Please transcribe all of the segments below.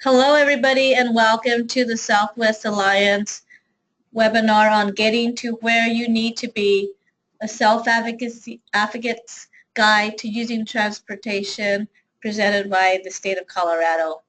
Hello, everybody, and welcome to the Southwest Alliance webinar on getting to where you need to be, a self-advocate's guide to using transportation, presented by the state of Colorado.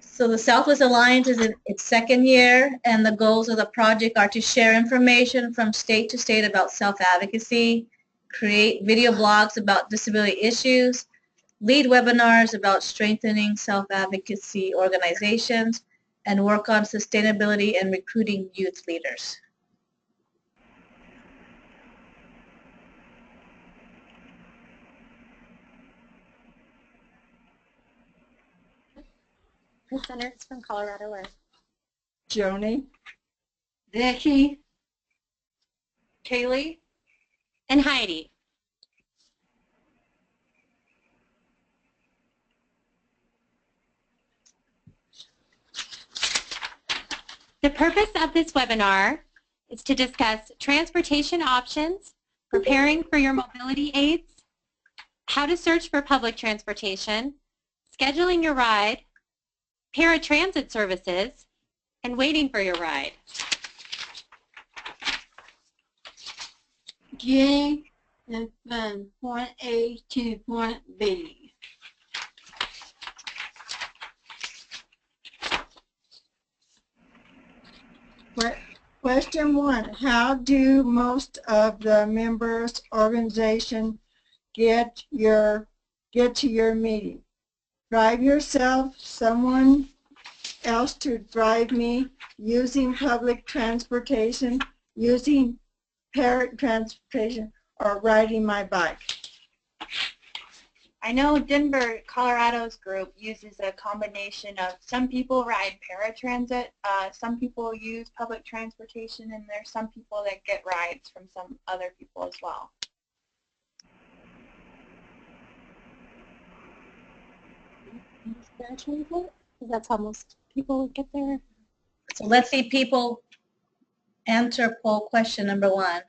So the Southwest Alliance is in its second year, and the goals of the project are to share information from state to state about self-advocacy, create video blogs about disability issues, lead webinars about strengthening self-advocacy organizations, and work on sustainability and recruiting youth leaders. Presenters from Colorado are Joni, Vicki, Kaylee, and Heidi. The purpose of this webinar is to discuss transportation options, preparing for your mobility aids, how to search for public transportation, scheduling your ride, paratransit services, and waiting for your ride. getting from point A to point B. Question 1, how do most of the members' organization get to your meeting? Drive yourself, someone else to drive me, using public transportation, using paratransportation, or riding my bike? I know Denver, Colorado's group uses a combination of some people ride paratransit, some people use public transportation, and there's some people that get rides from some other people as well. That's how most people get there. So let's see people answer poll question number 1.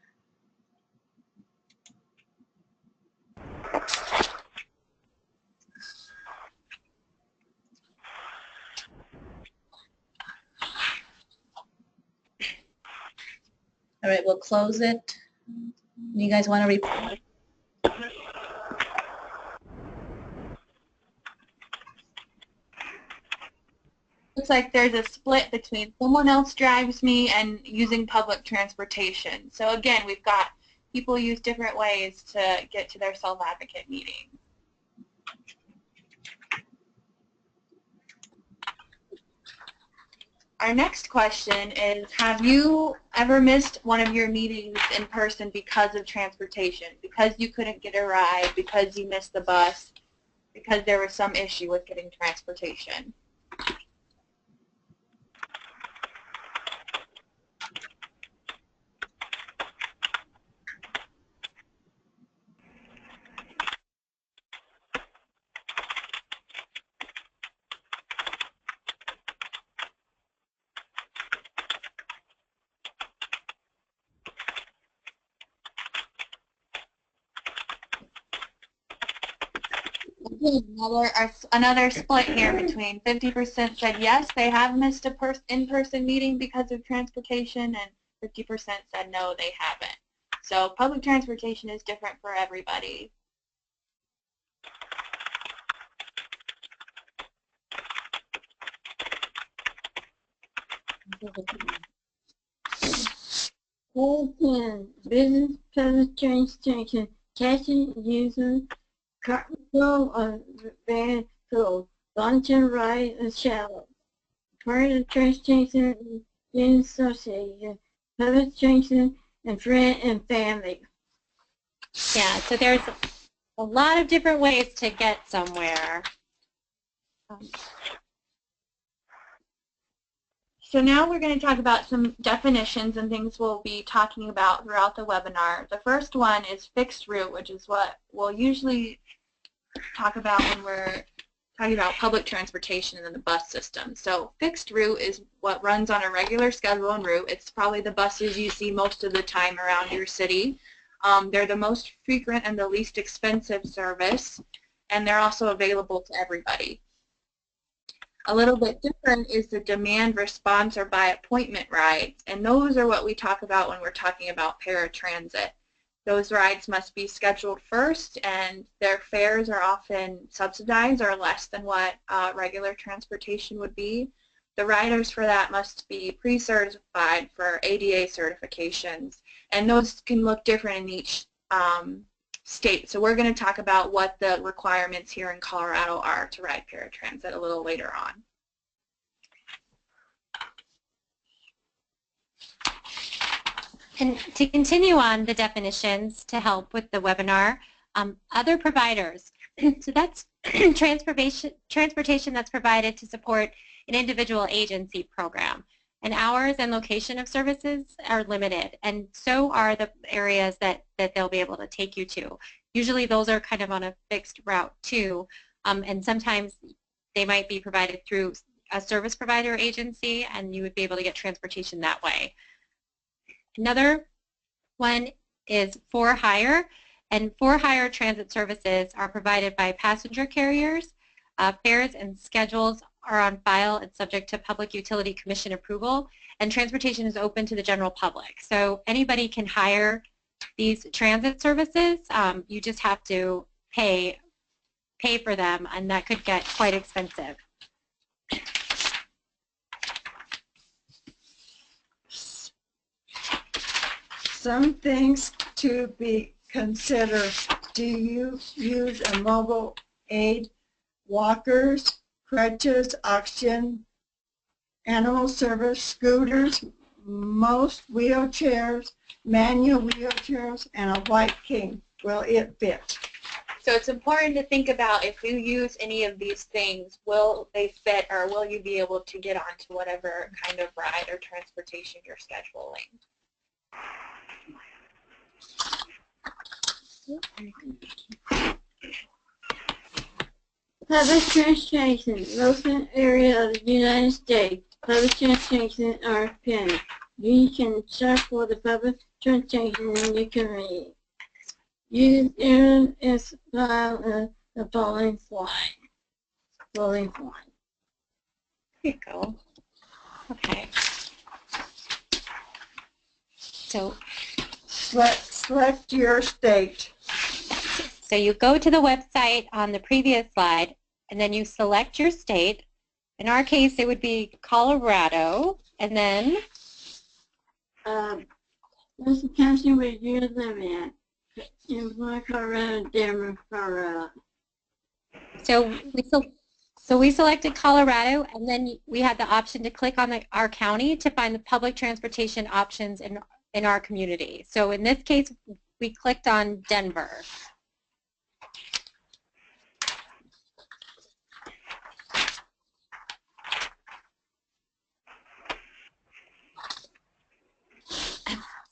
All right, we'll close it. You guys want to repeat? Looks like there's a split between someone else drives me and using public transportation. So again, we've got people use different ways to get to their self-advocate meeting. Our next question is, have you ever missed one of your meetings in person because of transportation? Because you couldn't get a ride, because you missed the bus, because there was some issue with getting transportation? Another split here between 50% said yes, they have missed a in-person meeting because of transportation, and 50% said no, they haven't. So public transportation is different for everybody. Business public transportation, taxi using cargo of van pool, long-term ride and shallow. Part of transportation in association, public transportation, and friend and family. Yeah, so there's a lot of different ways to get somewhere. So now we're going to talk about some definitions and things we'll be talking about throughout the webinar. The first one is fixed route, which is what we'll usually talk about when we're talking about public transportation and then the bus system. So fixed route is what runs on a regular schedule and route. It's probably the buses you see most of the time around your city. They're the most frequent and the least expensive service, and they're also available to everybody. A little bit different is the demand response or by appointment rides, and those are what we talk about when we're talking about paratransit. Those rides must be scheduled first, and their fares are often subsidized or less than what regular transportation would be. The riders for that must be pre-certified for ADA certifications, and those can look different in each state. So we're going to talk about what the requirements here in Colorado are to ride paratransit a little later on. And to continue on the definitions to help with the webinar, other providers. So that's transportation that's provided to support an individual agency program. And hours and location of services are limited, and so are the areas that they'll be able to take you to. Usually those are kind of on a fixed route too, and sometimes they might be provided through a service provider agency, and you would be able to get transportation that way. Another one is for hire, and for hire transit services are provided by passenger carriers. Fares and schedules are on file and subject to Public Utility Commission approval, and transportation is open to the general public. So anybody can hire these transit services. You just have to pay for them, and that could get quite expensive. Some things to be considered. Do you use a mobile aid, walkers, crutches, oxygen, animal service, scooters, most wheelchairs, manual wheelchairs, and a white cane? Will it fit? So it's important to think about if you use any of these things, will they fit, or will you be able to get onto whatever kind of ride or transportation you're scheduling. Public transportation, local area of the United States. Public transportation are penny. You can search for the public transportation in your community. Use Aaron as file the following slide. There you go. Okay. So Select your state. So you go to the website on the previous slide, and then you select your state. In our case, it would be Colorado, and then What's the county where you live in? In Colorado, Denver, Colorado. so we selected Colorado, and then we had the option to click on our county to find the public transportation options in our community. So in this case, we clicked on Denver.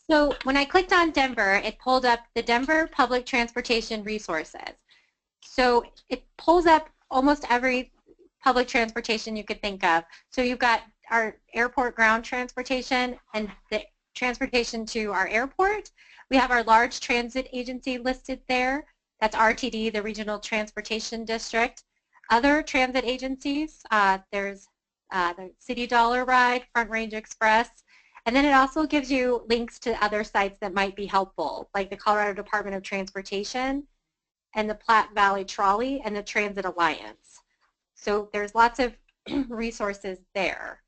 So when I clicked on Denver, it pulled up the Denver Public Transportation Resources. So it pulls up almost every public transportation you could think of. So you've got our airport ground transportation and the transportation to our airport. We have our large transit agency listed there. That's RTD, the Regional Transportation District. Other transit agencies, there's the City Dollar Ride, Front Range Express, and then it also gives you links to other sites that might be helpful, like the Colorado Department of Transportation and the Platte Valley Trolley and the Transit Alliance. So there's lots of resources there.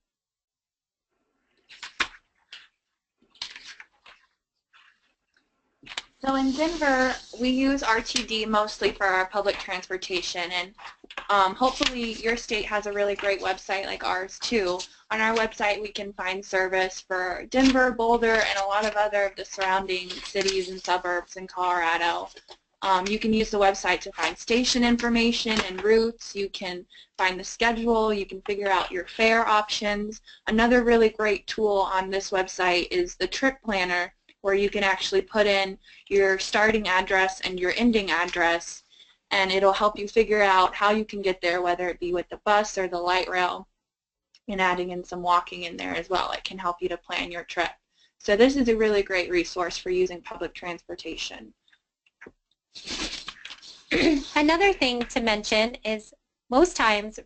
So in Denver, we use RTD mostly for our public transportation, and hopefully your state has a really great website like ours too. On our website we can find service for Denver, Boulder, and a lot of other of the surrounding cities and suburbs in Colorado. You can use the website to find station information and routes. You can find the schedule. You can figure out your fare options. Another really great tool on this website is the trip planner, where you can actually put in your starting address and your ending address, and it'll help you figure out how you can get there, whether it be with the bus or the light rail, and adding in some walking in there as well. It can help you to plan your trip. So this is a really great resource for using public transportation. Another thing to mention is most times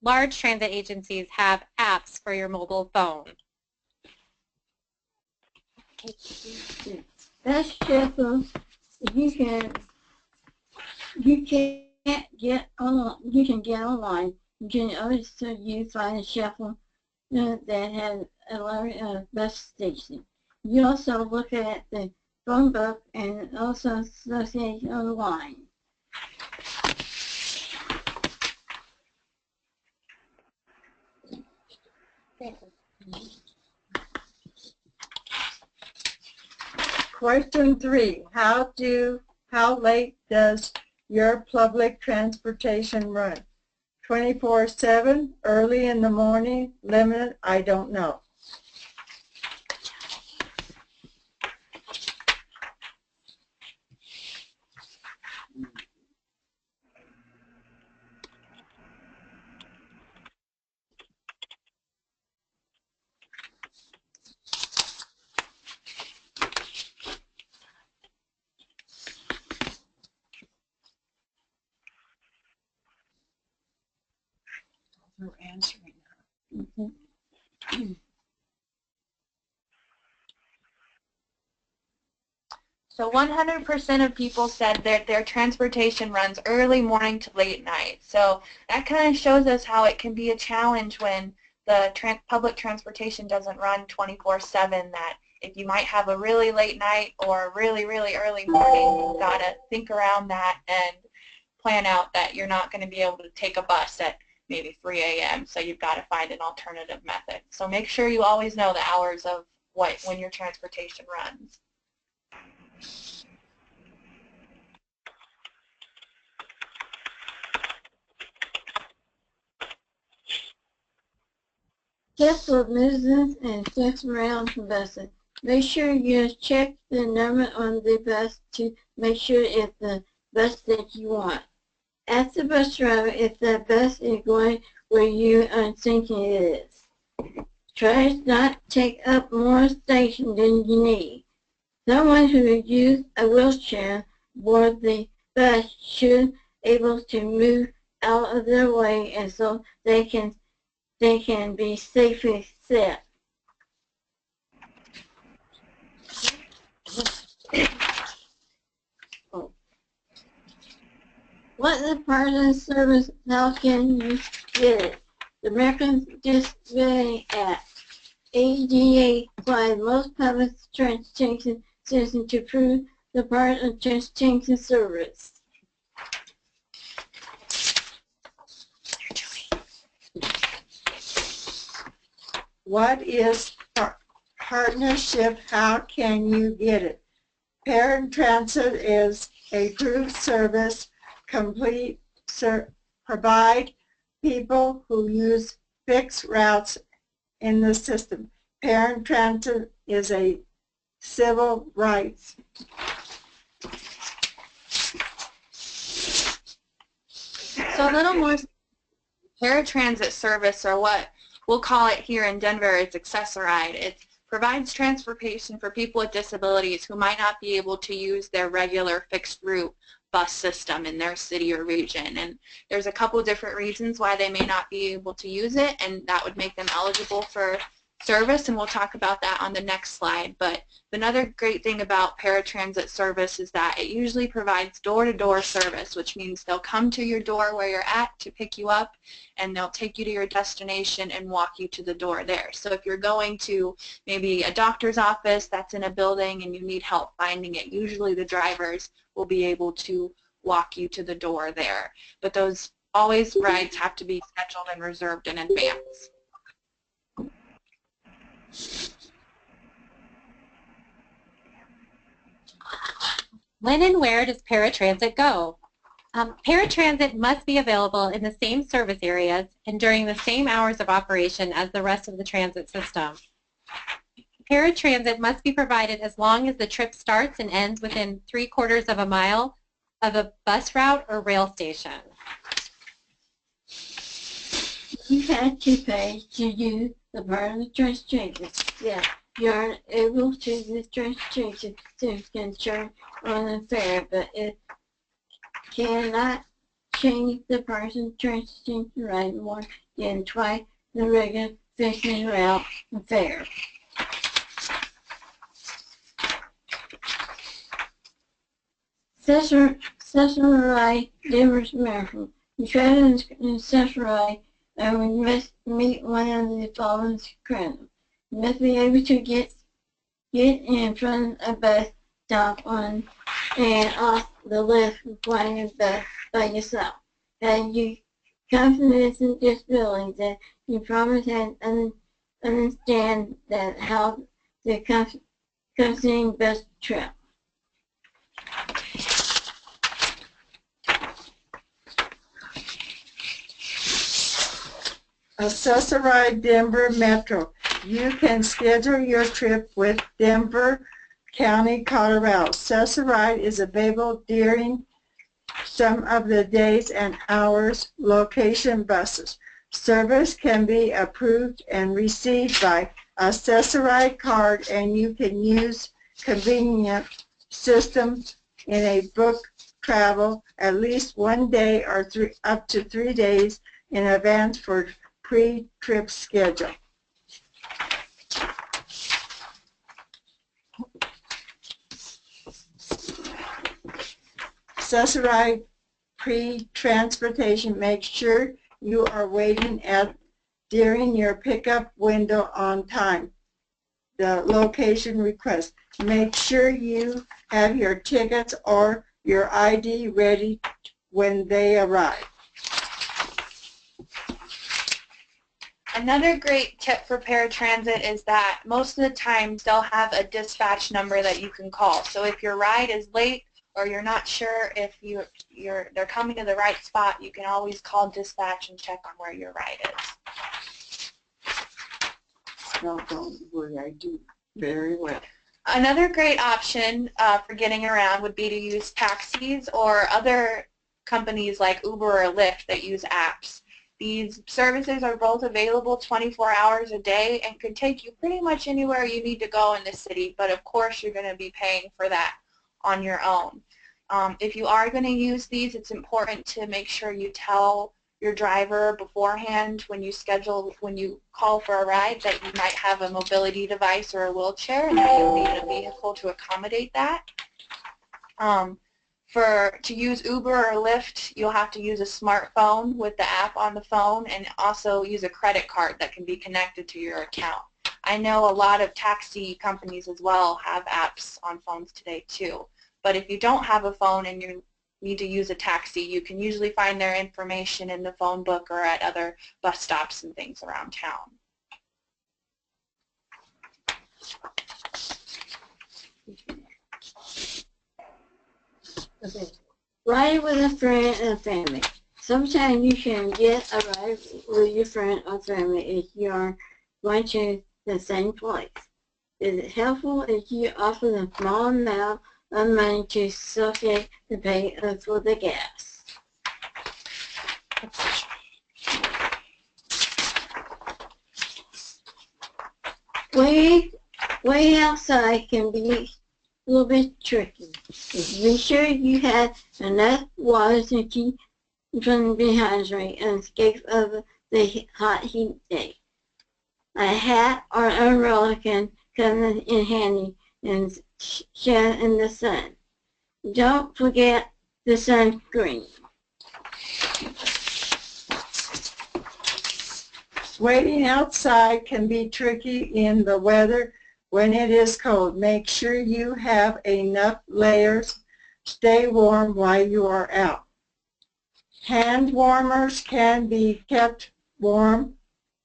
large transit agencies have apps for your mobile phone. That's careful. You can't get online. You can get online. You can also use find a shuffle that has a bus station. You also look at the phone book and also associate online. Question 3, how late does your public transportation run? 24/7, early in the morning, limited, I don't know. We're answering that. So 100% of people said that their transportation runs early morning to late night. So that kind of shows us how it can be a challenge when the public transportation doesn't run 24/7, that if you might have a really late night or a really, really early morning, you've got to think around that and plan out that you're not going to be able to take a bus at maybe 3 a.m. So you've got to find an alternative method. So make sure you always know the hours of when your transportation runs. Check for business and check around the buses. Make sure you check the number on the bus to make sure it's the bus that you want. Ask the bus driver if the bus is going where you are thinking it is. Try not to take up more station than you need. Someone who uses a wheelchair aboard the bus should be able to move out of their way and so they can be safely set. What is part of the service? How can you get it? The American Disabilities Act, ADA, applies most public transportation systems to prove the part of transportation service. What is partnership? How can you get it? Parent Transit is a group service provide people who use fixed routes in the system. Parent Transit is a civil rights. So a little more paratransit service, or what we'll call it here in Denver, is Access-a-Ride. It provides transportation for people with disabilities who might not be able to use their regular fixed route bus system in their city or region. And there's a couple different reasons why they may not be able to use it, and that would make them eligible for service, and we'll talk about that on the next slide. But another great thing about paratransit service is that it usually provides door-to-door service, which means they'll come to your door where you're at to pick you up, and they'll take you to your destination and walk you to the door there. So if you're going to maybe a doctor's office that's in a building and you need help finding it, usually the drivers will be able to walk you to the door there. But those rides have to be scheduled and reserved in advance. When and where does paratransit go? Paratransit must be available in the same service areas and during the same hours of operation as the rest of the transit system. Paratransit must be provided as long as the trip starts and ends within 3/4 of a mile of a bus route or rail station. You have to pay to use the part of the transportation. Yeah, you are able to use transportation significant charge on the fare, but it cannot change the person's transportation rate more than twice the regular fixing route fare. Accessory differs from travel and accessory, and we must meet one of the following criteria. You must be able to get in front of a bus stop on and off the list flying a bus by yourself. Have you confidence in disabilities that you promise and understand that how the accompanying bus trip. Accessory Denver Metro. You can schedule your trip with Denver County, Colorado. Accessory is available during some of the days and hours location buses. Service can be approved and received by Accessory card, and you can use convenient systems in a book travel at least 1 day or up to 3 days in advance for pre-trip schedule. Accessory pre-transportation. Make sure you are waiting during your pickup window on time. The location request. Make sure you have your tickets or your ID ready when they arrive. Another great tip for paratransit is that most of the times they'll have a dispatch number that you can call. So if your ride is late or you're not sure if they're coming to the right spot, you can always call dispatch and check on where your ride is. Don't worry, I do very well. Another great option for getting around would be to use taxis or other companies like Uber or Lyft that use apps. These services are both available 24 hours a day and can take you pretty much anywhere you need to go in the city, but of course you're going to be paying for that on your own. If you are going to use these, it's important to make sure you tell your driver beforehand when you call for a ride that you might have a mobility device or a wheelchair and that you'll need a vehicle to accommodate that. To use Uber or Lyft, you'll have to use a smartphone with the app on the phone and also use a credit card that can be connected to your account. I know a lot of taxi companies as well have apps on phones today too. But if you don't have a phone and you need to use a taxi, you can usually find their information in the phone book or at other bus stops and things around town. Okay. Ride with a friend and family. Sometimes you can get a ride with your friend or family if you are going to the same place. Is it helpful if you offer a small amount of money to associate the pay for the gas? Way outside can be a little bit tricky. Be sure you have enough water to keep from dehydrating and escape of the hot heat day. A hat or umbrella can come in handy and shine in the sun. Don't forget the sunscreen. Waiting outside can be tricky in the weather when it is cold. Make sure you have enough layers. Stay warm while you are out. Hand warmers can be kept warm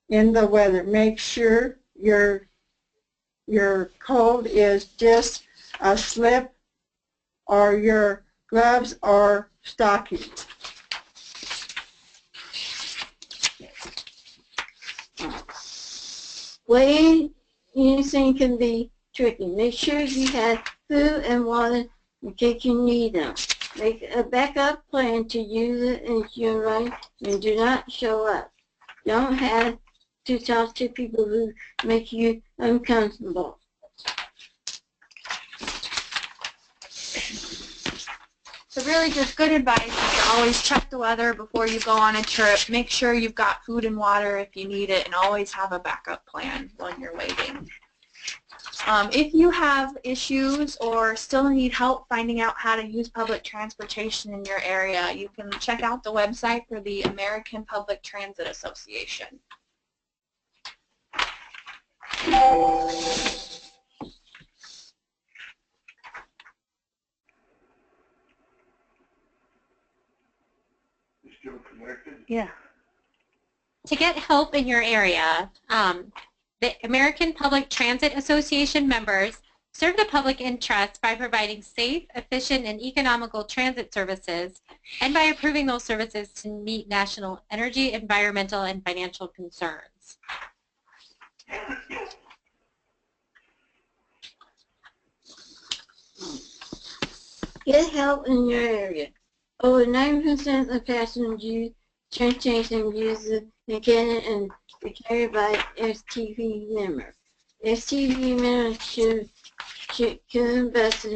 in the weather. Make sure your coat is just a slip or your gloves or stockings. Waiting anything can be tricky. Make sure you have food and water in case you need them. Make a backup plan to use it if you're right and do not show up. Don't have to talk to people who make you uncomfortable. So really just good advice is to always check the weather before you go on a trip. Make sure you've got food and water if you need it, and always have a backup plan when you're waiting. If you have issues or still need help finding out how to use public transportation in your area, you can check out the website for the American Public Transit Association. Yeah. To get help in your area, the American Public Transit Association members serve the public interest by providing safe, efficient, and economical transit services, and by approving those services to meet national energy, environmental, and financial concerns. Get help in your area. Over 90% of passengers use transportation uses the Canada and are carried by STV members. STV members should invest in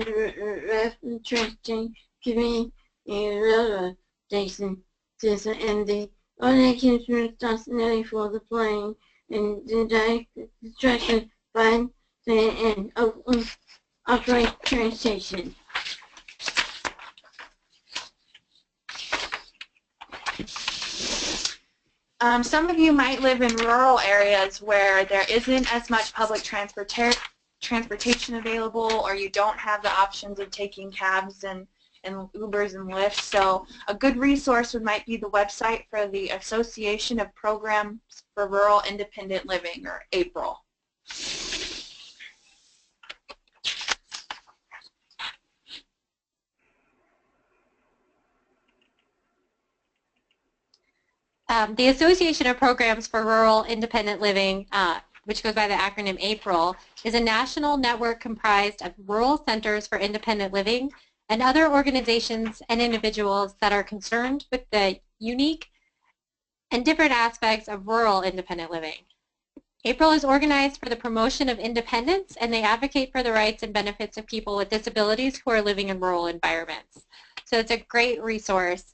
rapid transportation community and railroad station system, and the organization responsibility for the plane and the construction, fund, and operate transportation. Some of you might live in rural areas where there isn't as much public transportation available, or you don't have the options of taking cabs and Ubers and Lyfts. So a good resource might be the website for the Association of Programs for Rural Independent Living, or APRIL. The Association of Programs for Rural Independent Living, which goes by the acronym APRIL, is a national network comprised of rural centers for independent living and other organizations and individuals that are concerned with the unique and different aspects of rural independent living. APRIL is organized for the promotion of independence, and they advocate for the rights and benefits of people with disabilities who are living in rural environments. So it's a great resource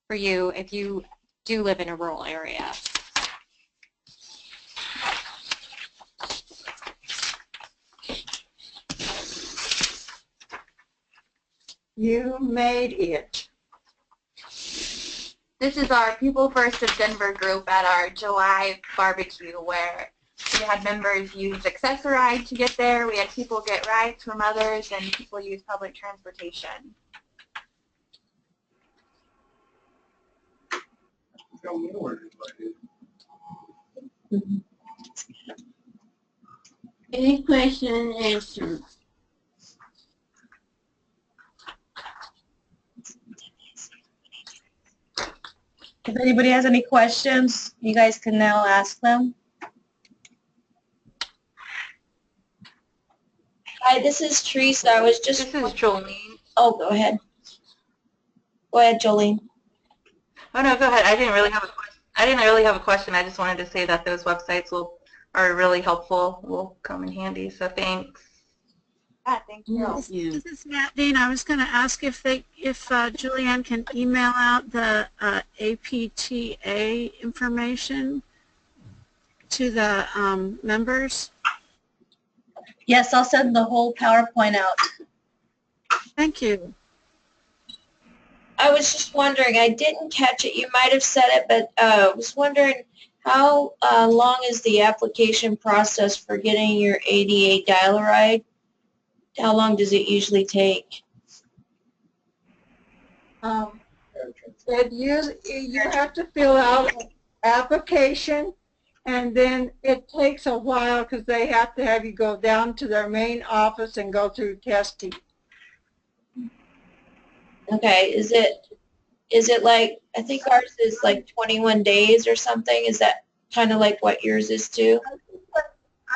for you if you do live in a rural area. You made it. This is our People First of Denver group at our July barbecue, where we had members use Access-a-Ride to get there. We had people get rides from others, and people use public transportation. Any question and answer? If anybody has any questions, you guys can now ask them. Hi, this is Teresa. I was just. This is Jolene. Oh, go ahead. Go ahead, Jolene. Oh no, go ahead. I didn't really have a question. I just wanted to say that those websites are really helpful. Will come in handy. So thanks. Yeah, thank you. Yes. This is Nadine. I was going to ask if Julianne can email out the APTA information to the members. Yes, I'll send the whole PowerPoint out. Thank you. I was just wondering, I didn't catch it. You might have said it, but I was wondering how long is the application process for getting your ADA dial-a-ride? How long does it usually take? You have to fill out an application, and then it takes a while because they have to have you go down to their main office and go through testing. Okay, is it like, I think ours is like 21 days or something. Is that kind of like what yours is too?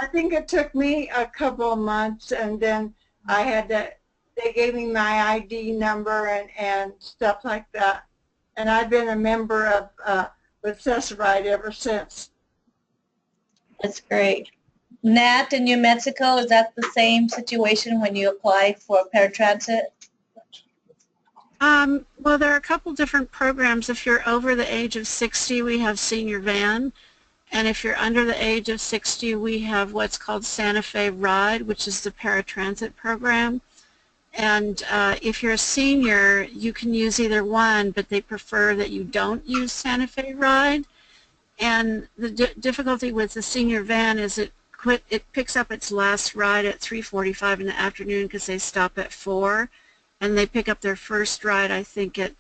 I think it took me a couple of months, and then I had to, they gave me my ID number and stuff like that. And I've been a member of Access-a-Ride ever since. That's great. Nat, in New Mexico, is that the same situation when you apply for paratransit? Well, there are a couple different programs. If you're over the age of 60, we have Senior Van. And if you're under the age of 60, we have what's called Santa Fe Ride, which is the paratransit program. And if you're a senior, you can use either one, but they prefer that you don't use Santa Fe Ride. And the difficulty with the senior van is it picks up its last ride at 3:45 in the afternoon because they stop at 4, and they pick up their first ride, I think, at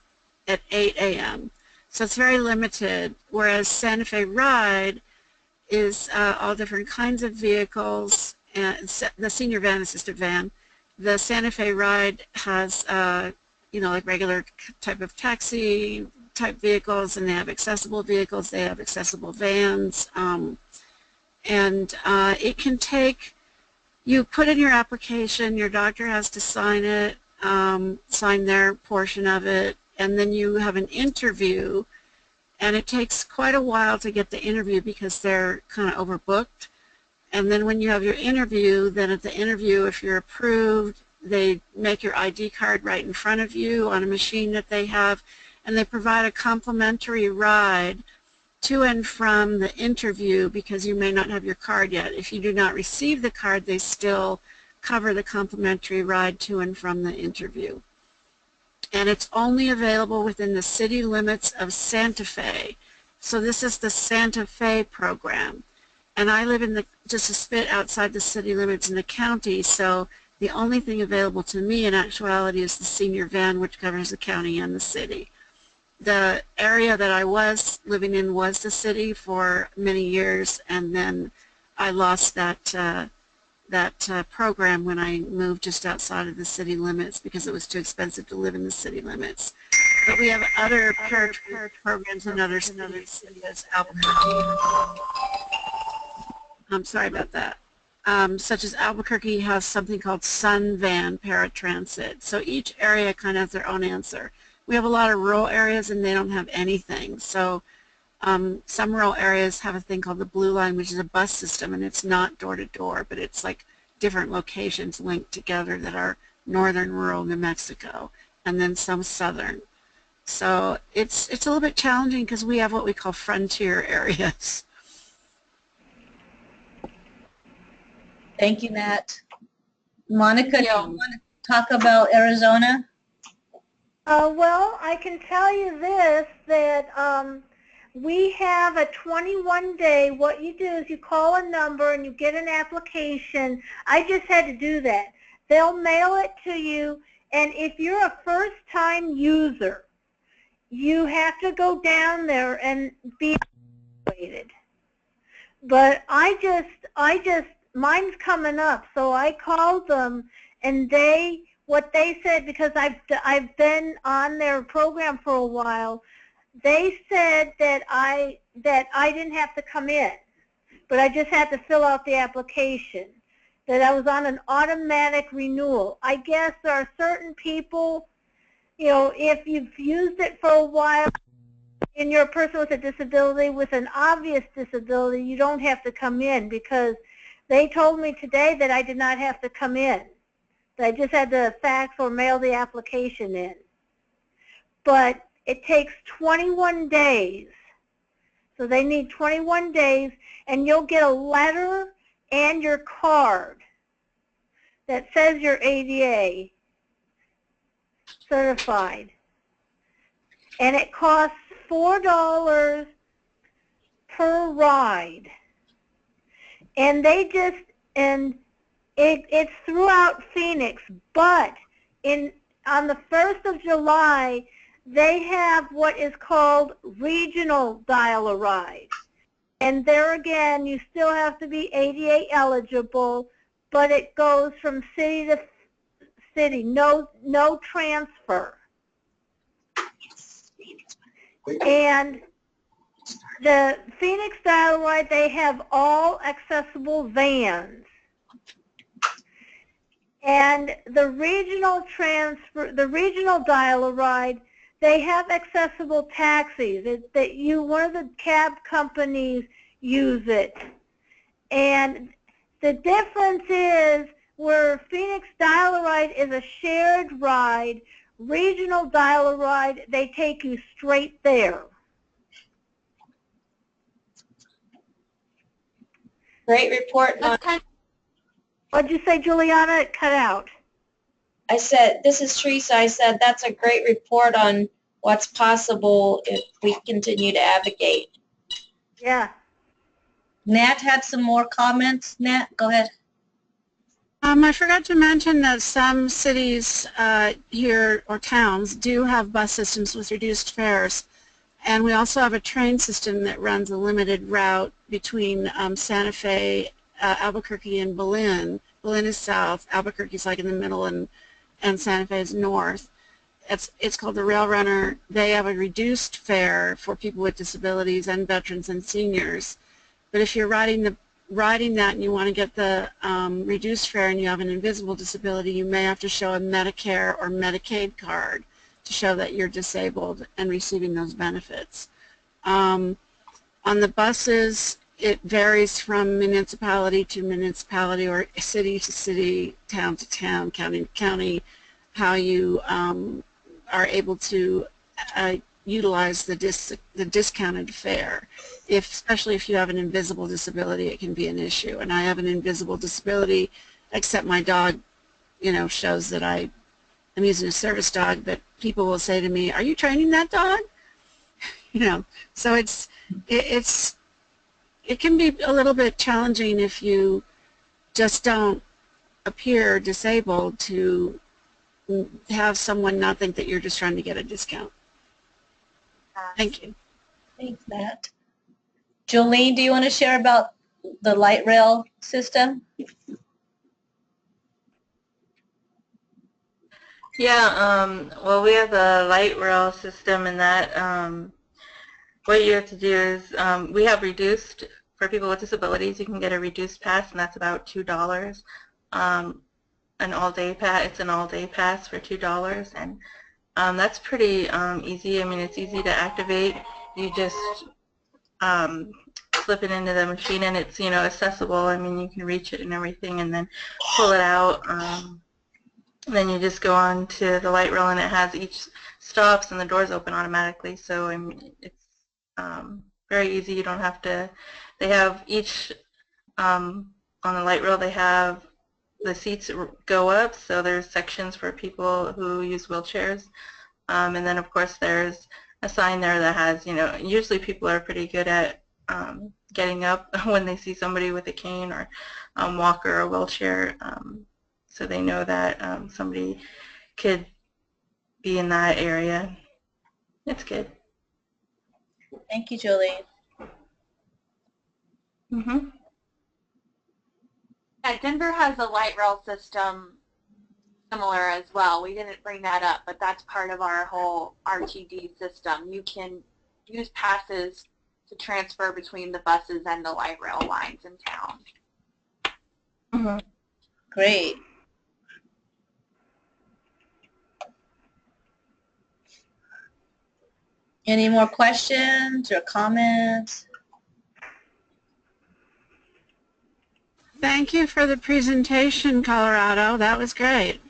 8 a.m. So it's very limited, whereas Santa Fe Ride is all different kinds of vehicles, and the senior van is just a van. The Santa Fe Ride has, like regular type of taxi type vehicles, and they have accessible vehicles, they have accessible vans, and it can take, you put in your application, your doctor has to sign it, sign their portion of it, and then you have an interview, and it takes quite a while to get the interview because they're kind of overbooked. And then when you have your interview, then at the interview, if you're approved, they make your ID card right in front of you on a machine that they have, and they provide a complimentary ride to and from the interview because you may not have your card yet. If you do not receive the card, they still cover the complimentary ride to and from the interview. And it's only available within the city limits of Santa Fe. So this is the Santa Fe program. And I live in just a bit outside the city limits in the county, so the only thing available to me in actuality is the senior van, which covers the county and the city. The area that I was living in was the city for many years, and then I lost that program when I moved just outside of the city limits because it was too expensive to live in the city limits. But we have other programs in other cities, such as Albuquerque. I'm sorry about that. Such as Albuquerque has something called Sun Van Paratransit. So each area kind of has their own answer. We have a lot of rural areas and they don't have anything. So some rural areas have a thing called the Blue Line, which is a bus system, and it's not door to door, but it's like different locations linked together that are northern rural New Mexico, and then some southern. So it's a little bit challenging because we have what we call frontier areas. Thank you, Matt. Monica, do you Yeah. want to talk about Arizona? Well, I can tell you this, that we have a 21-day, what you do is you call a number and you get an application. I just had to do that. They'll mail it to you, and if you're a first-time user, you have to go down there and be evaluated. But mine's coming up, so I called them, and what they said, because I've been on their program for a while, they said that I didn't have to come in, but I just had to fill out the application, that I was on an automatic renewal. I guess there are certain people, if you've used it for a while and you're a person with a disability, with an obvious disability, you don't have to come in, because they told me today that I did not have to come in. I just had to fax or mail the application in. But it takes 21 days. So they need 21 days, and you'll get a letter and your card that says you're ADA certified. And it costs $4 per ride. And it's throughout Phoenix, but on the 1st of July, they have what is called regional dial-a-ride. And there again, you still have to be ADA eligible, but it goes from city to city, no transfer. And the Phoenix dial-a-ride, they have all accessible vans. And the regional dial-a-ride, they have accessible taxis. One of the cab companies use it. And the difference is where Phoenix dial-a-ride is a shared ride, regional dial-a-ride, they take you straight there. Great report. What kind What'd you say, Juliana? It cut out. I said, this is Teresa. I said, that's a great report on what's possible if we continue to advocate. Yeah. Nat had some more comments. Nat, go ahead. I forgot to mention that some cities here, or towns, do have bus systems with reduced fares. And we also have a train system that runs a limited route between Santa Fe, Albuquerque, and Belen. Belen is south, Albuquerque is like in the middle, and Santa Fe is north. It's called the Rail Runner. They have a reduced fare for people with disabilities and veterans and seniors. But if you're riding that and you want to get the reduced fare and you have an invisible disability, you may have to show a Medicare or Medicaid card to show that you're disabled and receiving those benefits. On the buses, it varies from municipality to municipality or city to city, town to town, county to county, how you are able to utilize the discounted fare. Especially if you have an invisible disability, it can be an issue. And I have an invisible disability, except my dog, shows that I'm using a service dog, but people will say to me, "Are you training that dog?" So it can be a little bit challenging if you just don't appear disabled to have someone not think that you're just trying to get a discount. Thank you. Thanks, Nat. Jolene, do you want to share about the light rail system? Yeah, well, we have the light rail system, and that what you have to do is we have reduced, for people with disabilities, you can get a reduced pass, and that's about $2. An all-day pass, it's an all-day pass for $2, and that's pretty easy. I mean, it's easy to activate. You just slip it into the machine, and it's accessible. I mean, you can reach it and everything, and then pull it out. Then you just go on to the light rail, and it has each stops, and the doors open automatically. So I mean, it's very easy. You don't have to. They have each on the light rail. They have the seats go up, so there's sections for people who use wheelchairs, and then of course there's a sign there that has, usually people are pretty good at getting up when they see somebody with a cane or walker or wheelchair, so they know that somebody could be in that area. It's good. Thank you, Jolene. Mm-hmm. Yeah, Denver has a light rail system similar as well. We didn't bring that up, but that's part of our whole RTD system. You can use passes to transfer between the buses and the light rail lines in town. Mm-hmm. Great. Any more questions or comments? Thank you for the presentation, Colorado. That was great.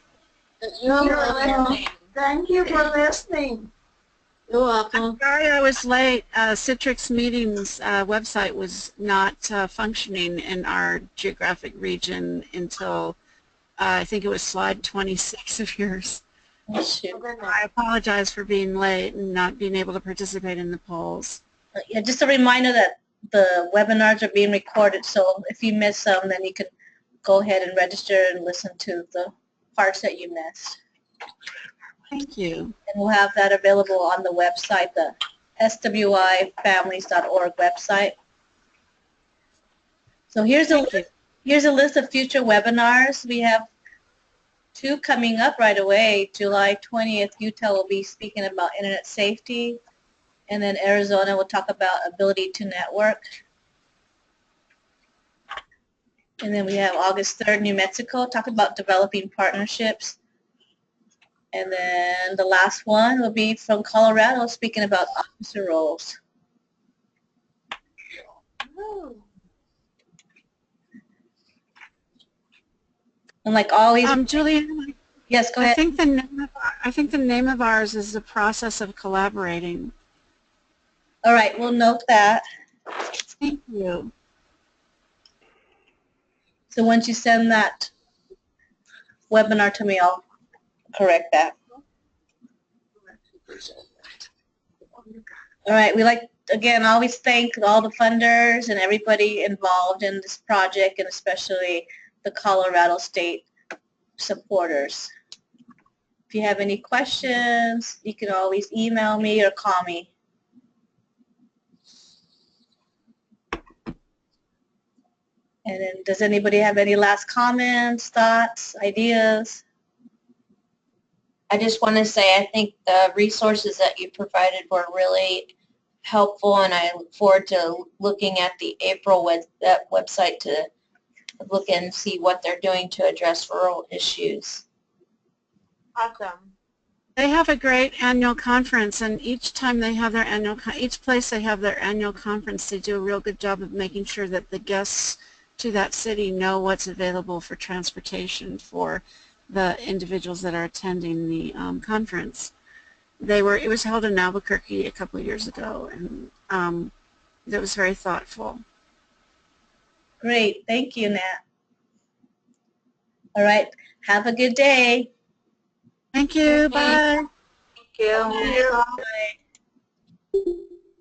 You're You're welcome. listening. Thank you for listening. You're welcome. Sorry I was late. Citrix Meetings website was not functioning in our geographic region until I think it was slide 26 of yours. Oh, shoot. I apologize for being late and not being able to participate in the polls. Yeah, just a reminder that the webinars are being recorded, so if you miss some, then you can go ahead and register and listen to the parts that you missed. Thank you. And we'll have that available on the website, the swifamilies.org website. So here's a list of future webinars. We have 2 coming up right away. July 20th, Utah will be speaking about internet safety. And then Arizona will talk about ability to network. And then we have August 3rd, New Mexico, talk about developing partnerships. And then the last one will be from Colorado, speaking about officer roles. And like always, Julian, Yes, go I ahead. think the name of ours is the process of collaborating. All right, we'll note that. Thank you. So once you send that webinar to me, I'll correct that. All right, we like, again, always thank all the funders and everybody involved in this project, and especially the Colorado State supporters. If you have any questions, you can always email me or call me. And then does anybody have any last comments, thoughts, ideas? I just want to say I think the resources that you provided were really helpful, and I look forward to looking at the April that website to look and see what they're doing to address rural issues. Awesome. They have a great annual conference, and each time they have their each place they have their annual conference, they do a real good job of making sure that the guests to that city know what's available for transportation for the individuals that are attending the conference. It was held in Albuquerque a couple of years ago, and it was very thoughtful. Great, thank you, Nat. All right, have a good day. Thank you. Bye. Thank you. Bye.